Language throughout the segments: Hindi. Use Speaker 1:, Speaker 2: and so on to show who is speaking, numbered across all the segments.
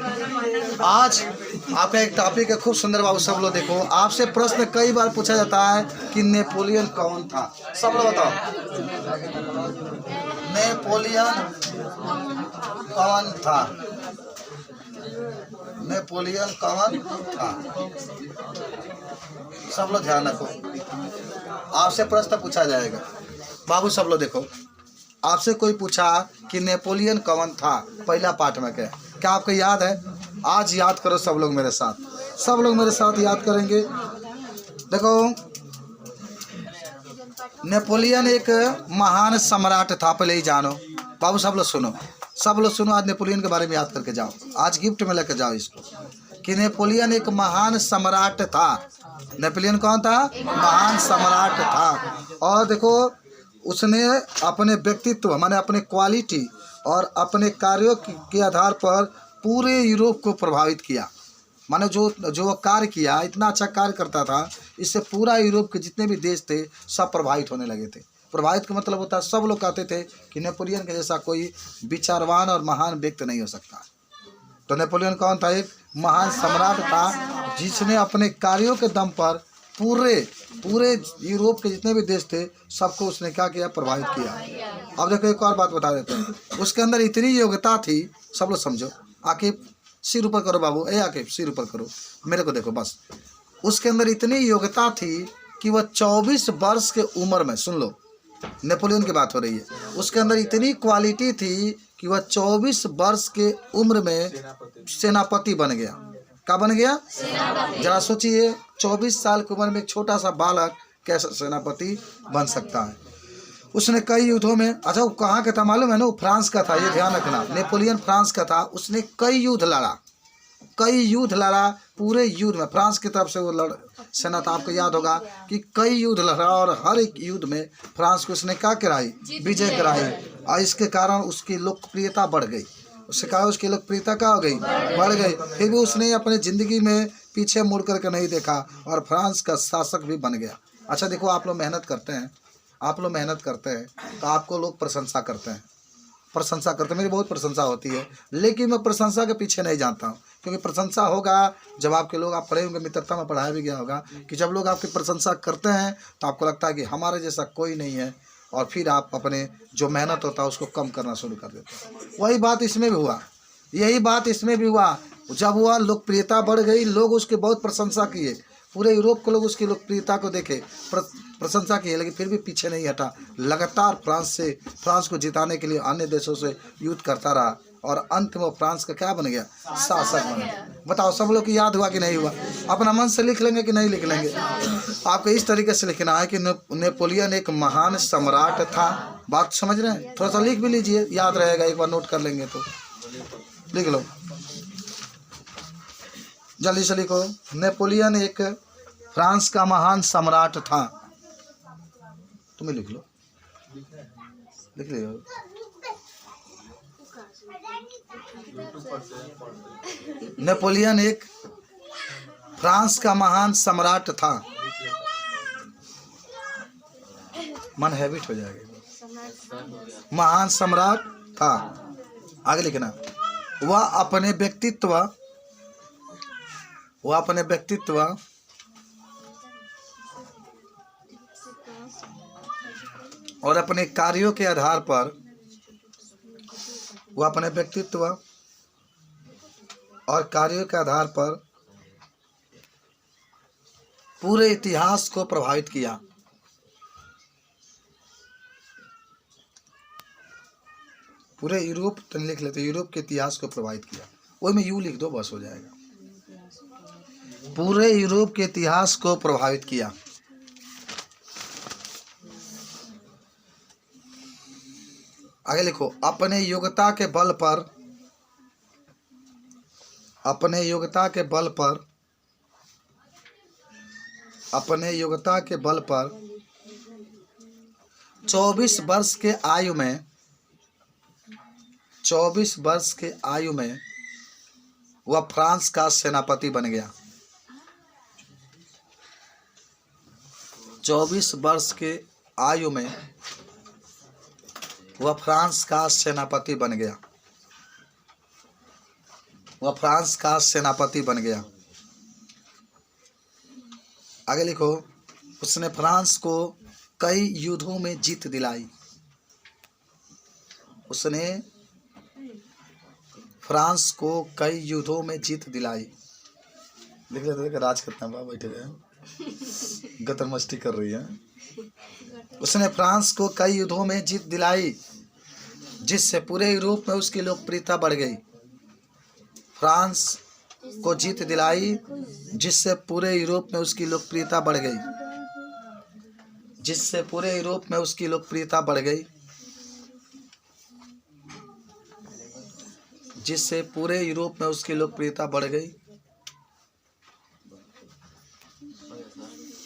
Speaker 1: आज आपका एक टॉपिक है खूब सुंदर बाबू, सब लोग देखो। आपसे प्रश्न कई बार पूछा जाता है कि नेपोलियन कौन था। सब लोग बताओ, नेपोलियन कौन था? नेपोलियन कौन था? सब लोग ध्यान रखो, आपसे प्रश्न पूछा जाएगा बाबू। सब लोग देखो, आपसे कोई पूछा कि नेपोलियन कौन था, पहला पाठ में क्या आपको याद है? आज याद करो सब लोग मेरे साथ, सब लोग मेरे साथ याद करेंगे। देखो, नेपोलियन एक महान सम्राट था, पहले ही जानो बाबू। सब लोग सुनो, सब लोग सुनो, आज नेपोलियन के बारे में याद करके जाओ, आज गिफ्ट में लेकर जाओ इसको कि नेपोलियन एक महान सम्राट था। नेपोलियन कौन था? महान सम्राट था। और देखो, उसने अपने व्यक्तित्व माने अपने क्वालिटी और अपने कार्यों के आधार पर पूरे यूरोप को प्रभावित किया। माने जो जो कार्य किया, इतना अच्छा कार्य करता था, इससे पूरा यूरोप के जितने भी देश थे सब प्रभावित होने लगे थे। प्रभावित का मतलब होता है, सब लोग कहते थे कि नेपोलियन के जैसा कोई विचारवान और महान व्यक्ति नहीं हो सकता। तो नेपोलियन कौन था? एक महान सम्राट था जिसने अपने कार्यों के दम पर पूरे यूरोप के जितने भी देश थे सबको उसने क्या किया? प्रभावित किया। अब देखो, एक और बात बता देते हैं, उसके अंदर इतनी योग्यता थी, सब लोग समझो। आके सिर ऊपर करो बाबू, आके सिर ऊपर करो, मेरे को देखो बस। उसके अंदर इतनी योग्यता थी कि वह 24 वर्ष के उम्र में, सुन लो, नेपोलियन की बात हो रही है, उसके अंदर इतनी क्वालिटी थी कि वह 24 वर्ष के उम्र में सेनापति बन गया। क्या बन गया? जरा सोचिए, 24 साल की उम्र में एक छोटा सा बालक कैसे सेनापति बन सकता है? उसने कई युद्धों में, अच्छा वो कहाँ का था मालूम है ना? वो फ्रांस का था, ये ध्यान रखना। नेपोलियन फ्रांस का था। उसने कई युद्ध लड़ा, पूरे युद्ध में फ्रांस की तरफ से वो सेना था। आपको याद होगा कि कई युद्ध लड़ा और हर एक युद्ध में फ्रांस को उसने क्या कराई? विजय कराई। और इसके कारण उसकी लोकप्रियता बढ़ गई। उससे कहा, उसकी लोकप्रियता क्या हो गई? बढ़ गई। फिर भी उसने अपने ज़िंदगी में पीछे मुड़ करके नहीं देखा और फ्रांस का शासक भी बन गया। अच्छा देखो, आप लोग मेहनत करते हैं, तो आपको लोग प्रशंसा करते हैं, मेरी बहुत प्रशंसा होती है, लेकिन मैं प्रशंसा के पीछे नहीं जाता हूँ। क्योंकि प्रशंसा होगा जब आपके लोग, आप पढ़े होंगे, मित्रता में पढ़ाया भी गया होगा कि जब लोग आपकी प्रशंसा करते हैं तो आपको लगता है कि हमारे जैसा कोई नहीं है, और फिर आप अपने जो मेहनत होता है उसको कम करना शुरू कर देते हैं। वही बात इसमें भी हुआ, यही बात इसमें भी हुआ। जब वह लोकप्रियता बढ़ गई, लोग उसकी बहुत प्रशंसा किए, पूरे यूरोप के लोग उसकी लोकप्रियता को देखे, प्रशंसा की, लेकिन फिर भी पीछे नहीं हटा। लगातार फ्रांस को जिताने के लिए अन्य देशों से युद्ध करता रहा और अंत में फ्रांस का क्या बन गया? शासक बन गया। बताओ, सब लोग की याद हुआ कि नहीं हुआ? अपना मन से लिख लेंगे कि नहीं लिख लेंगे? आपको इस तरीके से लिखना है कि नेपोलियन एक महान सम्राट था। बात समझ रहे हैं? थोड़ा सा लिख भी लीजिए, याद रहेगा, एक बार नोट कर लेंगे तो लिख लो, जल्दी से लिखो। नेपोलियन एक फ्रांस का महान सम्राट था। तुम्हें लिख लो, लिख लो। नेपोलियन एक फ्रांस का महान सम्राट था। मन हैबिट हो जाएगा। महान सम्राट था। आगे लिखना, वह अपने व्यक्तित्व और अपने कार्यों के आधार पर, वह अपने व्यक्तित्व और कार्यों के आधार पर पूरे इतिहास को प्रभावित किया। पूरे यूरोप, तो लिख लेते, यूरोप के इतिहास को प्रभावित किया। वही में यू लिख दो, बस हो जाएगा। पूरे यूरोप के इतिहास को प्रभावित किया। आगे लिखो, अपने योग्यता के बल पर 24 वर्ष के आयु में वह फ्रांस का सेनापति बन गया। 24 वर्ष के आयु में वह फ्रांस का सेनापति बन गया। वह फ्रांस का सेनापति बन गया। आगे लिखो, उसने फ्रांस को कई युद्धों में जीत दिलाई। उसने फ्रांस को कई युद्धों में जीत दिलाई। लिख ले, राज कितना बा बैठे गए, गतर मस्ती कर रही है। उसने फ्रांस को कई युद्धों में जीत दिलाई, जिससे पूरे यूरोप में उसकी लोकप्रियता बढ़ गई। फ्रांस को जीत दिलाई, जिससे पूरे यूरोप में उसकी लोकप्रियता बढ़ गई। जिससे पूरे यूरोप में उसकी लोकप्रियता बढ़ गई। जिससे पूरे यूरोप में उसकी लोकप्रियता बढ़ गई।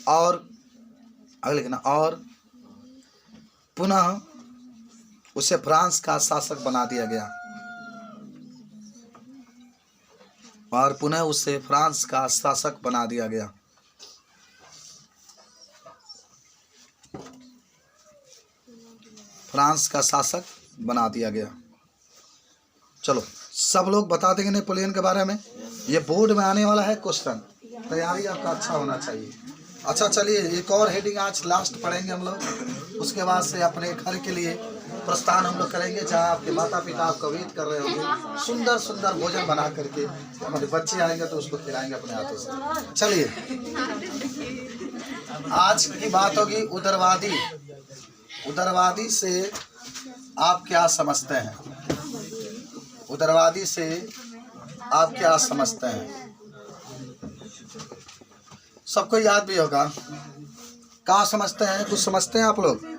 Speaker 1: और अगले लिखना, और पुनः उसे फ्रांस का शासक बना दिया गया। और पुनः उसे फ्रांस का शासक बना दिया गया। फ्रांस का शासक बना दिया गया। चलो सब लोग बता देंगे नेपोलियन के बारे में। ये बोर्ड में आने वाला है क्वेश्चन, तैयारी आपका अच्छा होना चाहिए। अच्छा चलिए, एक और हेडिंग आज लास्ट पढ़ेंगे हम लोग। उसके बाद से अपने घर के लिए प्रस्थान हम लोग करेंगे, जहाँ आपके माता पिता आपका वेट कर रहे होंगे। सुंदर सुंदर भोजन बना करके हमारे बच्चे आएंगे तो उसको खिलाएंगे अपने हाथों से। चलिए, आज की बात होगी उदारवादी। उदारवादी से आप क्या समझते हैं? उदारवादी से आप क्या समझते हैं? सबको याद भी होगा। क्या समझते हैं? कुछ समझते हैं आप लोग?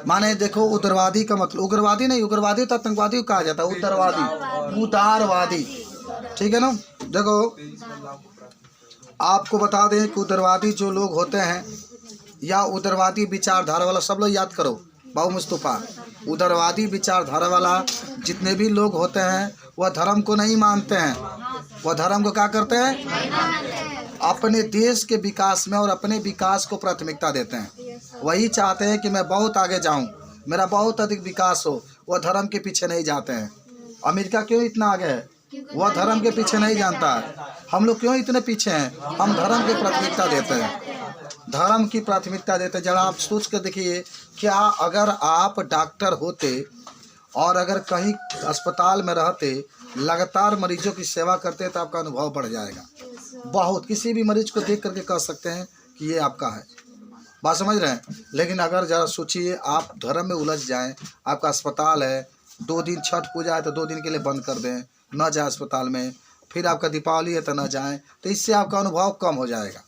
Speaker 1: माने देखो, उग्रवादी का मतलब उग्रवादी नहीं, उग्रवादी तो आतंकवादी को कहा जाता है। उदारवादी, उदारवादी, ठीक है ना। देखो आपको बता दें कि उग्रवादी जो लोग होते हैं या उग्रवादी विचारधारा वाला, सब लोग याद करो बाबू मुस्तफा। उग्रवादी विचारधारा वाला जितने भी लोग होते हैं वह धर्म को नहीं मानते हैं। वह धर्म को क्या करते हैं? अपने देश के विकास में और अपने विकास को प्राथमिकता देते हैं। वही चाहते हैं कि मैं बहुत आगे जाऊं, मेरा बहुत अधिक विकास हो। वह धर्म के पीछे नहीं जाते हैं। अमेरिका क्यों इतना आगे है? वह धर्म के पीछे नहीं जानता है। हम लोग क्यों इतने पीछे हैं? हम धर्म की प्राथमिकता देते हैं। धर्म की प्राथमिकता देते हैं। जरा आप सोच कर देखिए, क्या अगर आप डॉक्टर होते और अगर कहीं अस्पताल में रहते, लगातार मरीजों की सेवा करते, तो आपका अनुभव बढ़ जाएगा बहुत। किसी भी मरीज को देख करके कह सकते हैं कि ये आपका है। बात समझ रहे हैं? लेकिन अगर जरा सोचिए, आप धर्म में उलझ जाएं, आपका अस्पताल है, 2 दिन छठ पूजा है तो 2 दिन के लिए बंद कर दें, न जाए अस्पताल में। फिर आपका दीपावली है तो न जाएं, तो इससे आपका अनुभव कम हो जाएगा।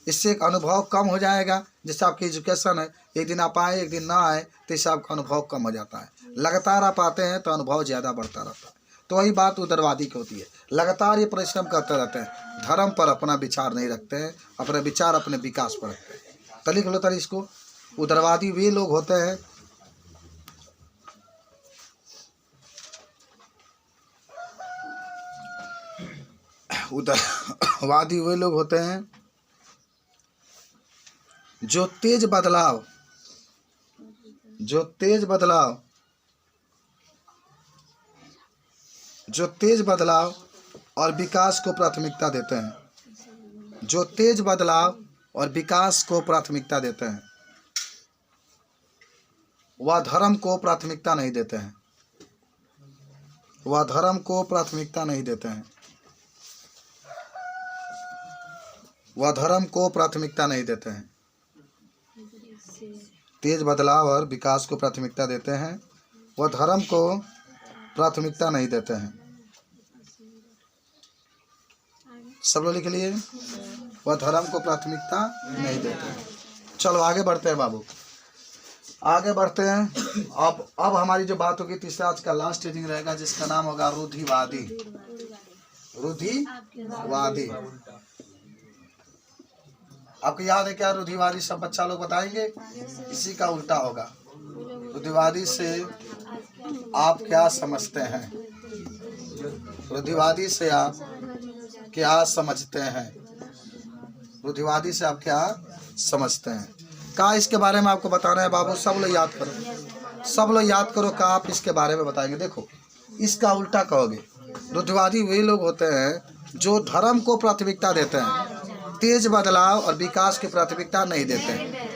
Speaker 1: इससे एक अनुभव कम हो जाएगा। जैसे आपकी एजुकेशन है, एक दिन आप आए एक दिन ना आए, तो इससे आपका अनुभव कम हो जाता है। लगातार आप आते हैं तो अनुभव ज़्यादा बढ़ता रहता है। तो वही बात उदारवादी की होती है। लगातार ये परिश्रम करते रहते हैं, धर्म पर अपना विचार नहीं रखते हैं, अपने विचार अपने विकास पर रखते हैं। तो लिख लो इसको, उदारवादी वे लोग होते हैं उदारवादी वे लोग होते हैं जो तेज बदलाव और विकास को प्राथमिकता देते हैं। जो तेज बदलाव और विकास को प्राथमिकता देते हैं। वह धर्म को प्राथमिकता नहीं देते हैं। वह धर्म को प्राथमिकता नहीं देते हैं। वह धर्म को प्राथमिकता नहीं देते हैं। तेज बदलाव और विकास को प्राथमिकता देते हैं। वह धर्म को प्राथमिकता नहीं देते हैं। सब लोग लिख लिए, वह धर्म को प्राथमिकता नहीं देते हैं। चलो आगे बढ़ते हैं बाबू, आगे बढ़ते हैं। अब हमारी जो बात होगी, तीसरा आज का लास्ट रीडिंग रहेगा, जिसका नाम होगा रूढ़िवादी। रूढ़िवादी आपको याद है क्या? रूढ़िवादी सब बच्चा लोग बताएंगे, इसी का उल्टा होगा। रूढ़िवादी से आप क्या समझते हैं? रूढ़िवादी से आप क्या समझते हैं? रूढ़िवादी से आप क्या समझते हैं? क्या इसके बारे में आपको बताना है बाबू? सब लोग याद करो, सब लोग याद करो। क्या आप इसके बारे में बताएंगे? देखो, इसका उल्टा कहोगे। रूढ़िवादी वही लोग होते हैं जो धर्म को प्राथमिकता देते हैं, तेज बदलाव और विकास की प्राथमिकता नहीं देते हैं।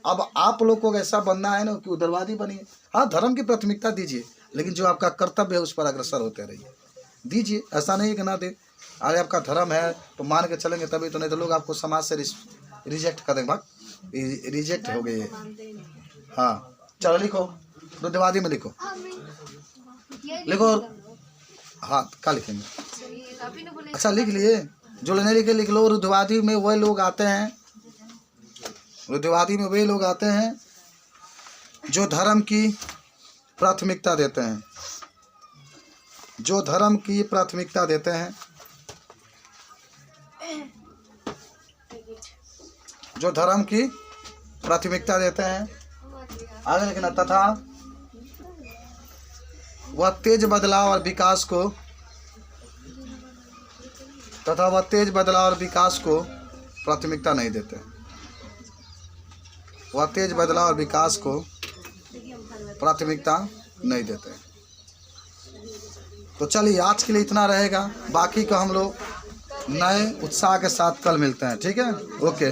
Speaker 1: अब आप लोग को ऐसा बनना है ना कि उदारवादी बनिए। हाँ, धर्म की प्राथमिकता दीजिए, लेकिन जो आपका कर्तव्य है उस पर अग्रसर होते रहिए। दीजिए, ऐसा नहीं है कि ना दे। अरे आपका धर्म है तो मान के चलेंगे तभी तो, नहीं तो लोग आपको समाज से रिजेक्ट कर देंगे। भाग, रिजेक्ट हो गए। हाँ चलो लिखो, रूढ़िवादी में लिखो, लिखो। हाँ क्या लिखेंगे? अच्छा लिख लिए, जो नहीं लिखे लिख लो। रूढ़िवादी में वही लोग आते हैं, रूढ़िवादी में वही लोग आते हैं जो धर्म की प्राथमिकता देते हैं, जो धर्म की प्राथमिकता देते हैं, जो धर्म की प्राथमिकता देते हैं। आगे लिखना, तथा वह तेज बदलाव और विकास को, तथा वह तेज बदलाव और विकास को प्राथमिकता नहीं देते। वह तेज बदलाव और विकास को प्राथमिकता नहीं देते। तो चलिए आज के लिए इतना रहेगा, बाकी का हम लोग नए उत्साह के साथ कल मिलते हैं। ठीक है, ओके।